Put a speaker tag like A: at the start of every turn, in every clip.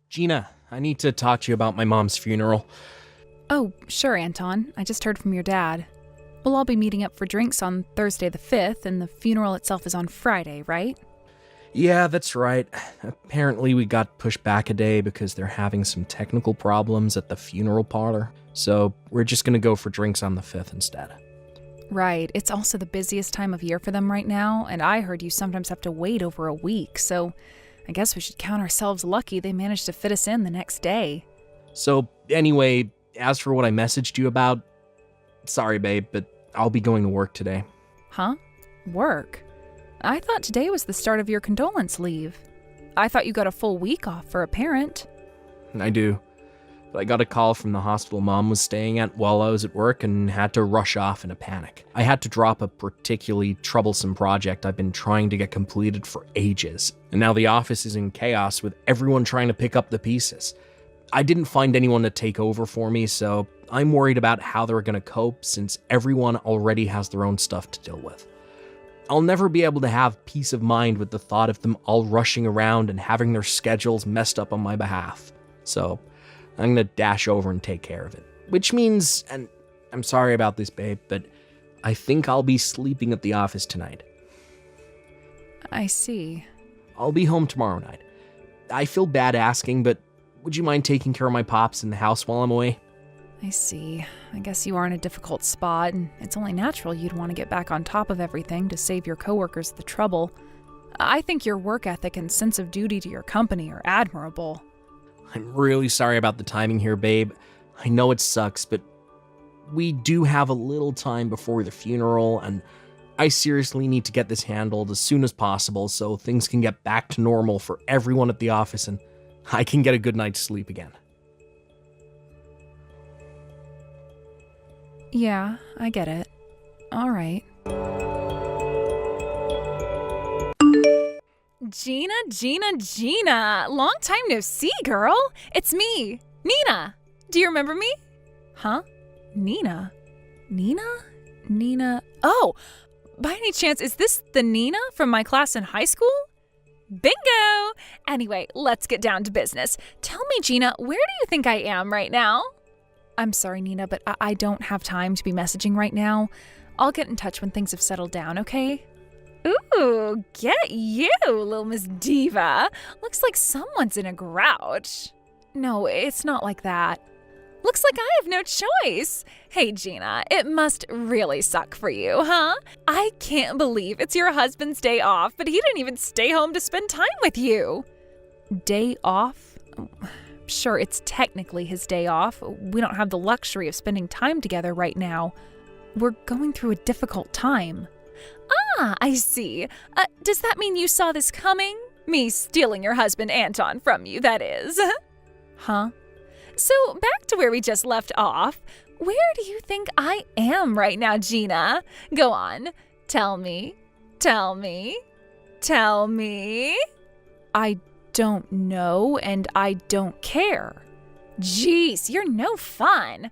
A: Gina, I need to talk to you about my mom's funeral.
B: Oh, sure, Anton. I just heard from your dad. We'll all be meeting up for drinks on Thursday the 5th, and the funeral itself is on Friday, right?
A: Yeah, that's right. Apparently we got pushed back a day because they're having some technical problems at the funeral parlor. So we're just gonna go for drinks on the 5th instead.
B: Right. It's also the busiest time of year for them right now, and I heard you sometimes have to wait over a week, so I guess we should count ourselves lucky they managed to fit us in the next day.
A: So anyway, as for what I messaged you about, sorry babe, but I'll be going to work today.
B: Huh? Work? I thought today was the start of your condolence leave. I thought you got a full week off for a parent.
A: I do. But I got a call from the hospital Mom was staying at while I was at work and had to rush off in a panic. I had to drop a particularly troublesome project I've been trying to get completed for ages. And now the office is in chaos with everyone trying to pick up the pieces. I didn't find anyone to take over for me, so I'm worried about how they're going to cope since everyone already has their own stuff to deal with. I'll never be able to have peace of mind with the thought of them all rushing around and having their schedules messed up on my behalf. So I'm gonna dash over and take care of it. Which means, and I'm sorry about this, babe, but I think I'll be sleeping at the office tonight.
B: I see.
A: I'll be home tomorrow night. I feel bad asking, but would you mind taking care of my pops in the house while I'm away?
B: I see. I guess you are in a difficult spot, and it's only natural you'd want to get back on top of everything to save your coworkers the trouble. I think your work ethic and sense of duty to your company are admirable.
A: I'm really sorry about the timing here, babe. I know it sucks, but we do have a little time before the funeral, and I seriously need to get this handled as soon as possible so things can get back to normal for everyone at the office and I can get a good night's sleep again.
B: Yeah, I get it. All right. Gina! Long time no see, girl. It's me, Nina. Do you remember me? Huh? Nina? Oh, by any chance, is this the Nina from my class in high school? Bingo! Anyway, let's get down to business. Tell me, Gina, where do you think I am right now? I'm sorry, Nina, but I don't have time to be messaging right now. I'll get in touch when things have settled down, okay? Ooh, get you, little Miss Diva. Looks like someone's in a grouch. No, it's not like that. Looks like I have no choice. Hey, Gina, it must really suck for you, huh? I can't believe it's your husband's day off, but he didn't even stay home to spend time with you. Day off? Sure, it's technically his day off. We don't have the luxury of spending time together right now. We're going through a difficult time. Ah, I see. Does that mean you saw this coming? Me stealing your husband, Anton, from you, that is. Huh? So, back to where we just left off. Where do you think I am right now, Gina? Go on. Tell me. I don't know, and I don't care. Jeez, you're no fun.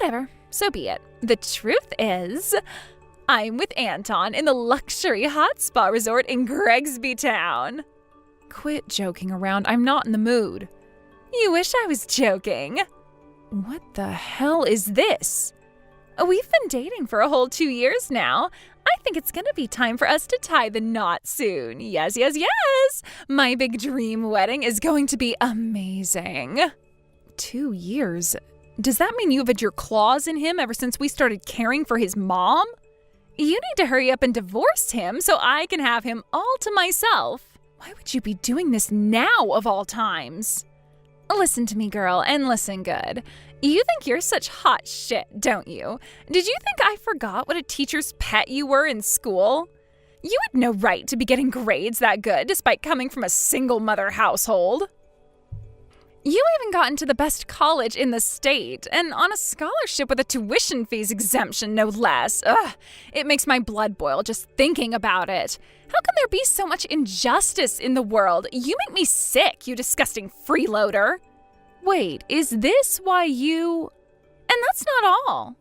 B: Whatever, so be it. The truth is, I'm with Anton in the luxury hot spa resort in Gregsby Town. Quit joking around. I'm not in the mood. You wish I was joking. What the hell is this? We've been dating for a whole 2 years now. I think it's gonna be time for us to tie the knot soon. Yes. My big dream wedding is going to be amazing. 2 years? Does that mean you've had your claws in him ever since we started caring for his mom? You need to hurry up and divorce him so I can have him all to myself. Why would you be doing this now of all times? Listen to me, girl, and listen good. You think you're such hot shit, don't you? Did you think I forgot what a teacher's pet you were in school? You had no right to be getting grades that good despite coming from a single mother household. You even got into the best college in the state, and on a scholarship with a tuition fees exemption, no less. Ugh, it makes my blood boil just thinking about it. How can there be so much injustice in the world? You make me sick, you disgusting freeloader. Wait, is this why you... And that's not all.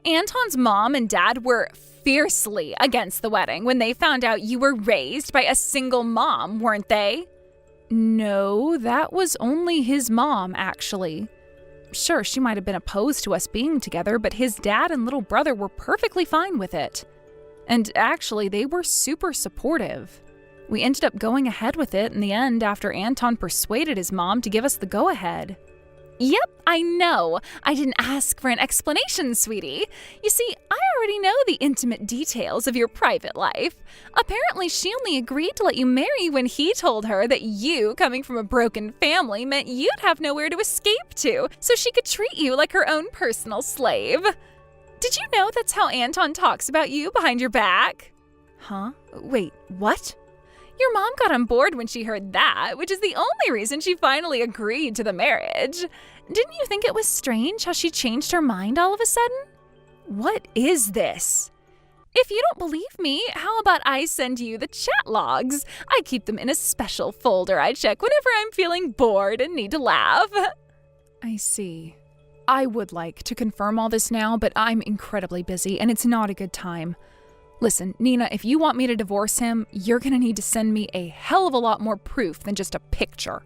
B: Anton's mom and dad were fiercely against the wedding when they found out you were raised by a single mom, weren't they? No, that was only his mom, actually. Sure, she might have been opposed to us being together, but his dad and little brother were perfectly fine with it. And actually, they were super supportive. We ended up going ahead with it in the end after Anton persuaded his mom to give us the go-ahead. Yep, I know. I didn't ask for an explanation, sweetie. You see, I already know the intimate details of your private life. Apparently, she only agreed to let you marry when he told her that you, coming from a broken family, meant you'd have nowhere to escape to, so she could treat you like her own personal slave. Did you know that's how Anton talks about you behind your back? Huh? Wait, what? Your mom got on board when she heard that, which is the only reason she finally agreed to the marriage. Didn't you think it was strange how she changed her mind all of a sudden? What is this? If you don't believe me, how about I send you the chat logs? I keep them in a special folder I check whenever I'm feeling bored and need to laugh. I see. I would like to confirm all this now, but I'm incredibly busy and it's not a good time. Listen, Nina, if you want me to divorce him, you're gonna need to send me a hell of a lot more proof than just a picture.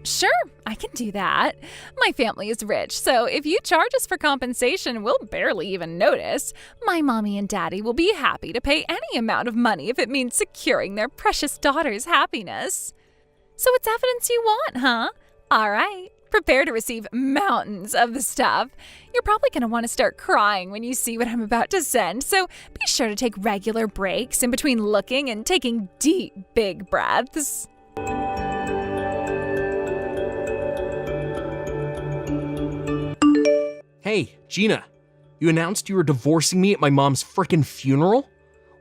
B: Sure, I can do that. My family is rich, so if you charge us for compensation, we'll barely even notice. My mommy and daddy will be happy to pay any amount of money if it means securing their precious daughter's happiness. So it's evidence you want, huh? All right. Prepare to receive mountains of the stuff. You're probably going to want to start crying when you see what I'm about to send, so be sure to take regular breaks in between looking and taking deep, big breaths.
A: Hey, Gina, you announced you were divorcing me at my mom's frickin' funeral?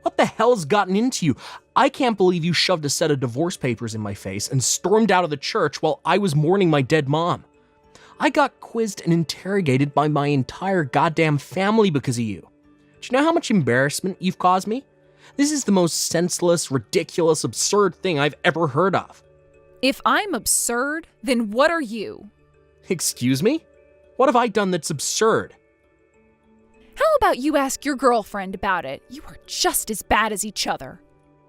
A: What the hell's gotten into you? I can't believe you shoved a set of divorce papers in my face and stormed out of the church while I was mourning my dead mom. I got quizzed and interrogated by my entire goddamn family because of you. Do you know how much embarrassment you've caused me? This is the most senseless, ridiculous, absurd thing I've ever heard of.
B: If I'm absurd, then what are you?
A: Excuse me? What have I done that's absurd?
B: How about you ask your girlfriend about it? You are just as bad as each other.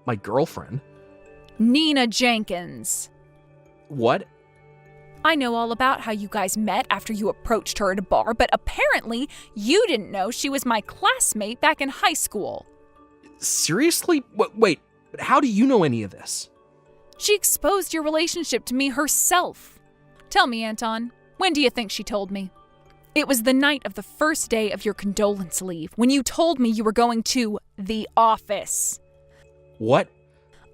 A: My girlfriend?
B: Nina Jenkins.
A: What?
B: I know all about how you guys met after you approached her at a bar, but apparently you didn't know she was my classmate back in high school.
A: Seriously? Wait, but how do you know any of this?
B: She exposed your relationship to me herself. Tell me, Anton, when do you think she told me? It was the night of the first day of your condolence leave when you told me you were going to the office.
A: What?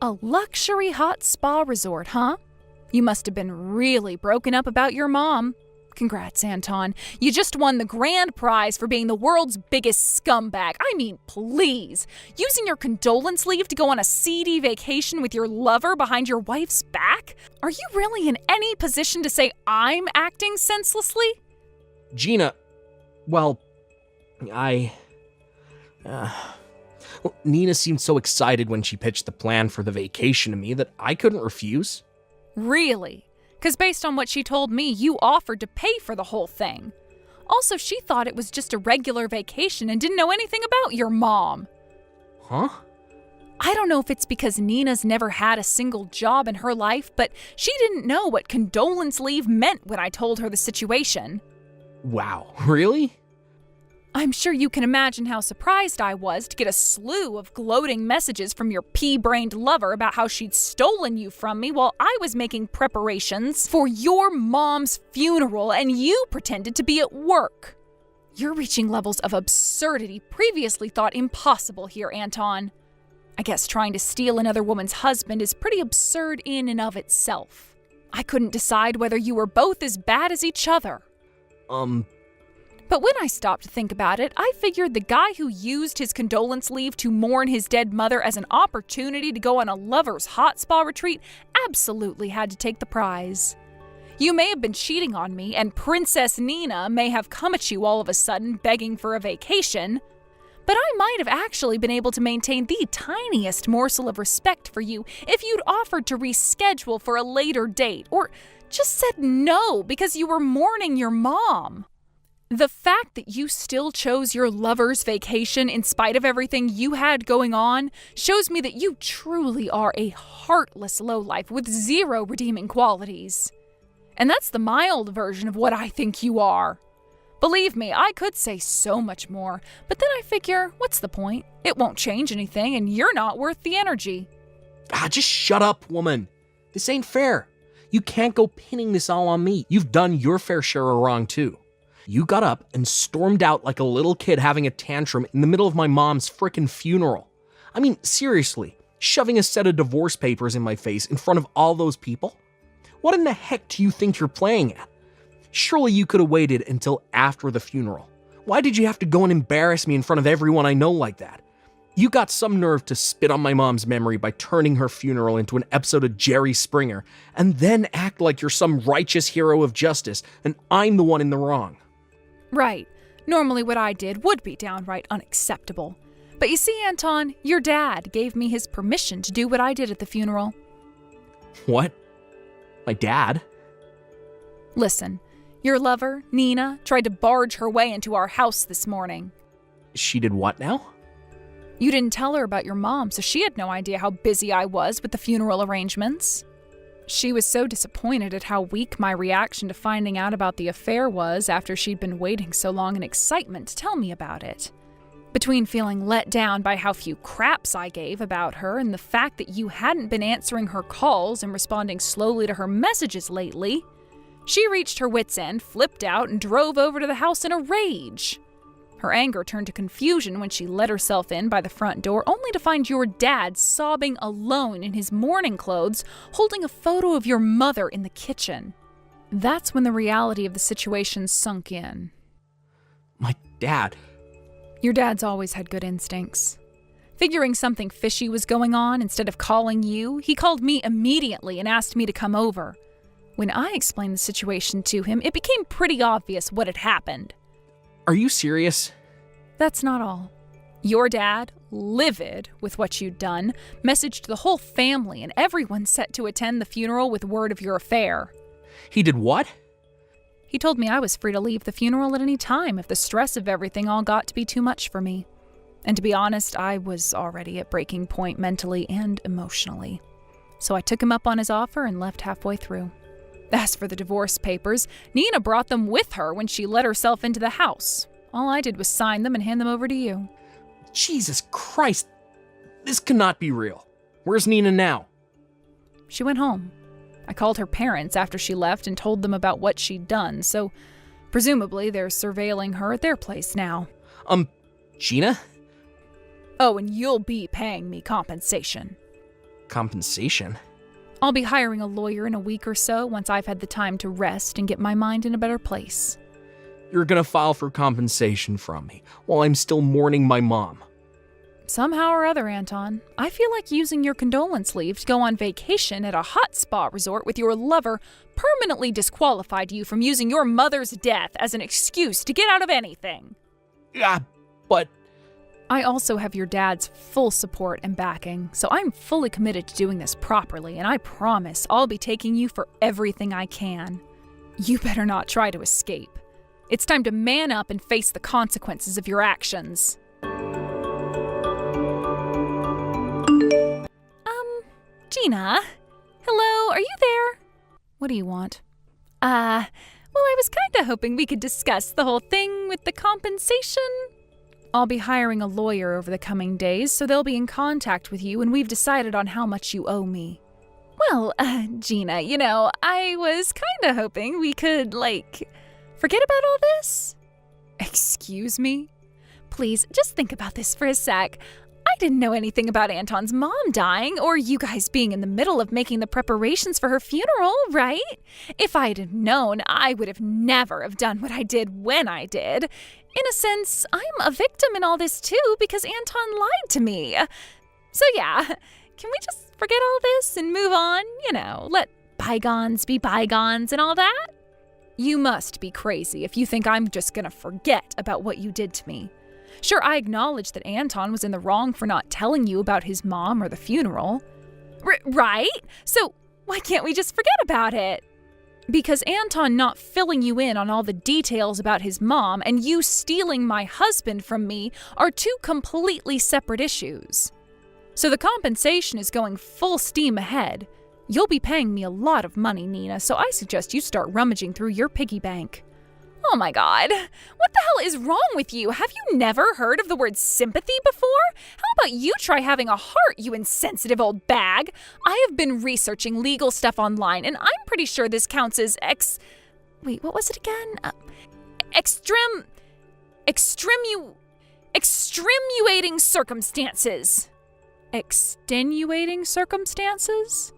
B: A luxury hot spa resort, huh? You must have been really broken up about your mom. Congrats, Anton. You just won the grand prize for being the world's biggest scumbag. I mean, please. Using your condolence leave to go on a seedy vacation with your lover behind your wife's back? Are you really in any position to say I'm acting senselessly?
A: Gina, well, Nina seemed so excited when she pitched the plan for the vacation to me that I couldn't refuse.
B: Really? Because based on what she told me, you offered to pay for the whole thing. Also, she thought it was just a regular vacation and didn't know anything about your mom.
A: Huh?
B: I don't know if it's because Nina's never had a single job in her life, but she didn't know what condolence leave meant when I told her the situation.
A: Wow, really?
B: I'm sure you can imagine how surprised I was to get a slew of gloating messages from your pea-brained lover about how she'd stolen you from me while I was making preparations for your mom's funeral and you pretended to be at work. You're reaching levels of absurdity previously thought impossible here, Anton. I guess trying to steal another woman's husband is pretty absurd in and of itself. I couldn't decide whether you were both as bad as each other.
A: But
B: when I stopped to think about it, I figured the guy who used his condolence leave to mourn his dead mother as an opportunity to go on a lover's hot spa retreat absolutely had to take the prize. You may have been cheating on me, and Princess Nina may have come at you all of a sudden begging for a vacation, but I might have actually been able to maintain the tiniest morsel of respect for you if you'd offered to reschedule for a later date, or just said no because you were mourning your mom. The fact that you still chose your lover's vacation in spite of everything you had going on shows me that you truly are a heartless lowlife with zero redeeming qualities. And that's the mild version of what I think you are. Believe me, I could say so much more, but then I figure, what's the point? It won't change anything, and you're not worth the energy.
A: Just shut up, woman. This ain't fair. You can't go pinning this all on me. You've done your fair share of wrong, too. You got up and stormed out like a little kid having a tantrum in the middle of my mom's frickin' funeral. I mean, seriously, shoving a set of divorce papers in my face in front of all those people? What in the heck do you think you're playing at? Surely you could have waited until after the funeral. Why did you have to go and embarrass me in front of everyone I know like that? You got some nerve to spit on my mom's memory by turning her funeral into an episode of Jerry Springer, and then act like you're some righteous hero of justice, and I'm the one in the wrong.
B: Right. Normally what I did would be downright unacceptable. But you see, Anton, your dad gave me his permission to do what I did at the funeral.
A: What? My dad?
B: Listen, your lover, Nina, tried to barge her way into our house this morning.
A: She did what now?
B: You didn't tell her about your mom, so she had no idea how busy I was with the funeral arrangements. She was so disappointed at how weak my reaction to finding out about the affair was after she'd been waiting so long in excitement to tell me about it. Between feeling let down by how few craps I gave about her and the fact that you hadn't been answering her calls and responding slowly to her messages lately, she reached her wits' end, flipped out, and drove over to the house in a rage. Her anger turned to confusion when she let herself in by the front door, only to find your dad sobbing alone in his mourning clothes, holding a photo of your mother in the kitchen. That's when the reality of the situation sunk in.
A: My dad?
B: Your dad's always had good instincts. Figuring something fishy was going on, instead of calling you, he called me immediately and asked me to come over. When I explained the situation to him, it became pretty obvious what had happened.
A: Are you serious?
B: That's not all. Your dad, livid with what you'd done, messaged the whole family and everyone set to attend the funeral with word of your affair.
A: He did what?
B: He told me I was free to leave the funeral at any time if the stress of everything all got to be too much for me. And to be honest, I was already at breaking point mentally and emotionally. So I took him up on his offer and left halfway through. As for the divorce papers, Nina brought them with her when she let herself into the house. All I did was sign them and hand them over to you.
A: Jesus Christ! This cannot be real. Where's Nina now?
B: She went home. I called her parents after she left and told them about what she'd done, so presumably they're surveilling her at their place now.
A: Gina?
B: Oh, and you'll be paying me compensation.
A: Compensation?
B: I'll be hiring a lawyer in a week or so once I've had the time to rest and get my mind in a better place.
A: You're gonna file for compensation from me while I'm still mourning my mom.
B: Somehow or other, Anton, I feel like using your condolence leave to go on vacation at a hot spa resort with your lover permanently disqualified you from using your mother's death as an excuse to get out of anything.
A: But...
B: I also have your dad's full support and backing, so I'm fully committed to doing this properly, and I promise I'll be taking you for everything I can. You better not try to escape. It's time to man up and face the consequences of your actions. Gina? Hello, are you there? What do you want? Well, I was kinda hoping we could discuss the whole thing with the compensation. I'll be hiring a lawyer over the coming days, so they'll be in contact with you when we've decided on how much you owe me. Well, Gina, I was kinda hoping we could, forget about all this? Excuse me? Please, just think about this for a sec. I didn't know anything about Anton's mom dying or you guys being in the middle of making the preparations for her funeral, right? If I had known, I would have never have done what I did when I did. In a sense, I'm a victim in all this too because Anton lied to me. So yeah, can we just forget all this and move on? Let bygones be bygones and all that? You must be crazy if you think I'm just gonna forget about what you did to me. Sure, I acknowledge that Anton was in the wrong for not telling you about his mom or the funeral. Right? So why can't we just forget about it? Because Anton not filling you in on all the details about his mom and you stealing my husband from me are two completely separate issues. So the compensation is going full steam ahead. You'll be paying me a lot of money, Nina, so I suggest you start rummaging through your piggy bank. Oh my God, what the hell is wrong with you? Have you never heard of the word sympathy before? How about you try having a heart, you insensitive old bag? I have been researching legal stuff online, and I'm pretty sure this counts as what was it again? Extenuating circumstances. Extenuating circumstances?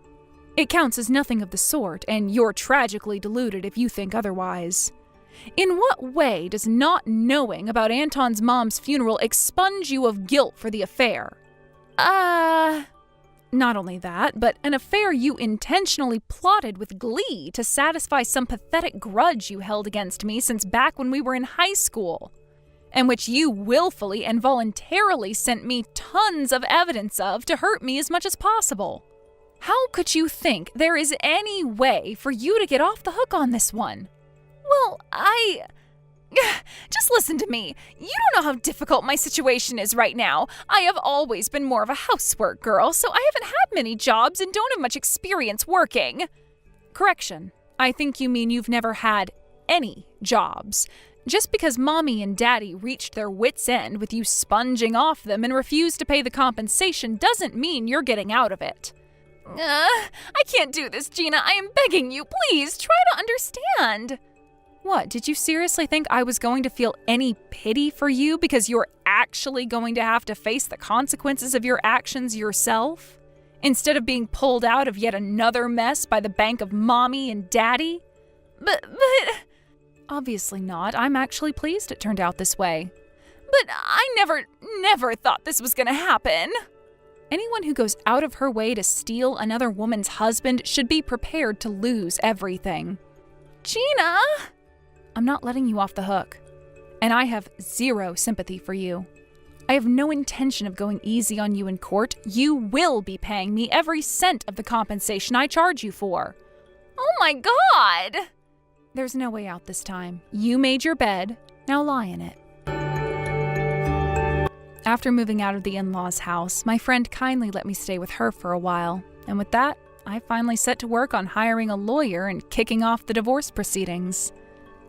B: It counts as nothing of the sort, and you're tragically deluded if you think otherwise. In what way does not knowing about Anton's mom's funeral expunge you of guilt for the affair? Not only that, but an affair you intentionally plotted with glee to satisfy some pathetic grudge you held against me since back when we were in high school, and which you willfully and voluntarily sent me tons of evidence of to hurt me as much as possible. How could you think there is any way for you to get off the hook on this one? Well, just listen to me. You don't know how difficult my situation is right now. I have always been more of a housework girl, so I haven't had many jobs and don't have much experience working. Correction. I think you mean you've never had any jobs. Just because Mommy and Daddy reached their wits' end with you sponging off them and refused to pay the compensation doesn't mean you're getting out of it. I can't do this, Gina. I am begging you. Please, try to understand. What, did you seriously think I was going to feel any pity for you because you're actually going to have to face the consequences of your actions yourself, instead of being pulled out of yet another mess by the bank of Mommy and Daddy? But... Obviously not. I'm actually pleased it turned out this way. But I never thought this was gonna happen. Anyone who goes out of her way to steal another woman's husband should be prepared to lose everything. Gina! I'm not letting you off the hook. And I have zero sympathy for you. I have no intention of going easy on you in court. You will be paying me every cent of the compensation I charge you for. Oh my God! There's no way out this time. You made your bed, now lie in it. After moving out of the in-laws' house, my friend kindly let me stay with her for a while. And with that, I finally set to work on hiring a lawyer and kicking off the divorce proceedings.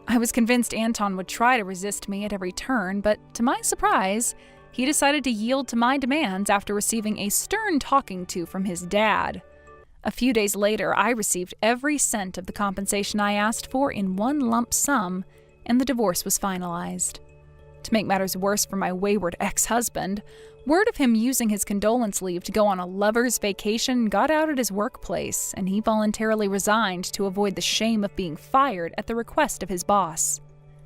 B: I was convinced Anton would try to resist me at every turn, but to my surprise, he decided to yield to my demands after receiving a stern talking to from his dad. A few days later, I received every cent of the compensation I asked for in one lump sum, and the divorce was finalized. To make matters worse for my wayward ex-husband, word of him using his condolence leave to go on a lover's vacation got out at his workplace, and he voluntarily resigned to avoid the shame of being fired at the request of his boss.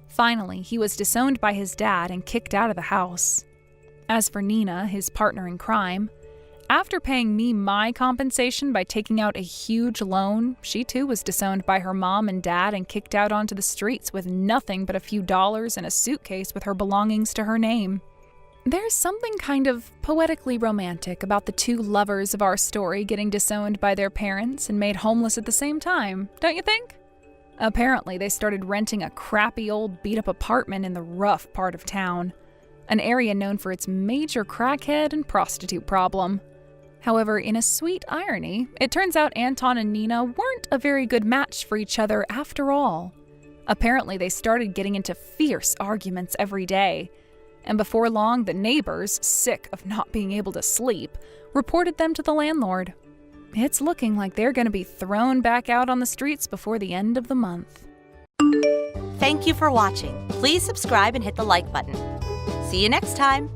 B: Finally, he was disowned by his dad and kicked out of the house. As for Nina, his partner in crime, after paying me my compensation by taking out a huge loan, she too was disowned by her mom and dad and kicked out onto the streets with nothing but a few dollars and a suitcase with her belongings to her name. There's something kind of poetically romantic about the two lovers of our story getting disowned by their parents and made homeless at the same time, don't you think? Apparently, they started renting a crappy old beat-up apartment in the rough part of town, an area known for its major crackhead and prostitute problem. However, in a sweet irony, it turns out Anton and Nina weren't a very good match for each other after all. Apparently, they started getting into fierce arguments every day, and before long, the neighbors, sick of not being able to sleep, reported them to the landlord. It's looking like they're going to be thrown back out on the streets before the end of the month.
C: Thank you for watching. Please subscribe and hit the like button. See you next time.